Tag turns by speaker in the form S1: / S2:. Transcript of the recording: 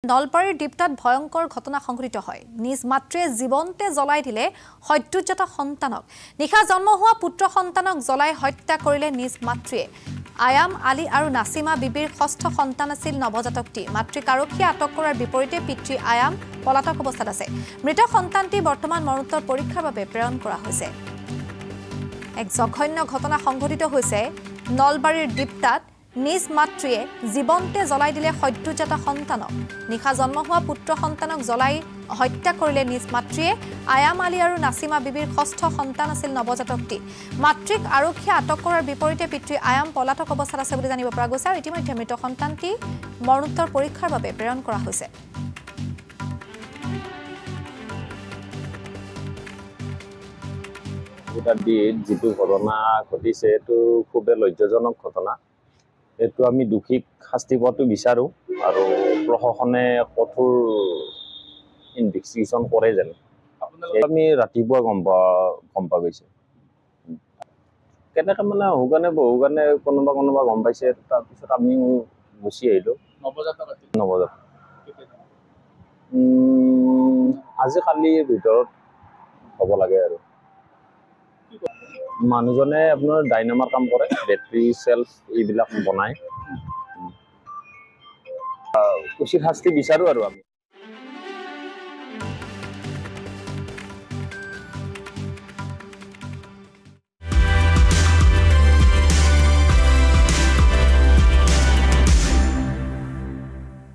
S1: নলবাৰীৰ ডিপটাত ভয়ংকৰ ঘটনা সংঘটিত হয়। নিজ মাতৃয়ে জীৱন্তে জ্বলাই দিলে সদ্যোজাত সন্তানক। নিশা জন্ম হোৱা পুত্ৰ সন্তানক জ্বলাই হত্যা কৰিলে নিজ মাতৃয়ে। আয়াম আলী আৰু নাছিমা বিবিৰ ষষ্ঠ সন্তান আছিল নৱজাতকটি। মাতৃক আৰক্ষীয়ে আটক কৰাৰ বিপৰীতে পিতৃ আয়াম পলাতক অৱস্থাত আছে। মৃত সন্তানটি বৰ্তমান মৰণোত্তৰ পৰীক্ষাৰ বাবে প্ৰেৰণ কৰা হৈছে। এক জঘন্য ঘটনা সংঘটিত হৈছে নলবাৰীৰ ডিপটাত। নিজ মাতৃয়ে জীৱন্তে জ্বলাই দিলে সদ্যোজাত সন্তানক। নিশা জন্ম হোৱা পুত্ৰ সন্তানক জ্বলাই হত্যা কৰিলে নিজ মাতৃয়ে। আয়াম আলী আৰু নাছিমা বিবিৰ ষষ্ঠ সন্তান আছিল নৱজাতকটি। মাতৃক আৰক্ষীয়ে আটক কৰাৰ বিপৰীতে পিতৃ আয়াম পলাতক অৱস্থাত আছে বুলি জানিব পৰা গৈছে। আৰু ইতিমধ্যে মৃত সন্তানটি মৰণোত্তৰ পৰীক্ষাৰ বাবে প্ৰেৰণ কৰা হৈছে।
S2: যিটো ঘটনা ঘটিছে এইটো খুবেই লজ্জাজনক ঘটনা। এইটো আমি দোষীক শাস্তি পোৱাটো বিচাৰোঁ আৰু প্ৰশাসনে কঠোৰ ইনভেষ্টিগেশ্যন কৰে যেন। আমি ৰাতিপুৱা গম পোৱা গৈছে। কেনেকৈ মানে বহু কাৰণে কোনোবা গম পাইছে, তাৰপিছত আমি গুচি আহিলোঁ। নৱজাতক আজি কালিৰ ভিতৰত হ'ব লাগে। আৰু মানুহজনে আপোনাৰ ডাইনামাৰ কাম কৰে, বেটাৰী চেল্ফ এইবিলাক বনায়। উচিত শাস্তি বিচাৰোঁ আৰু আমি।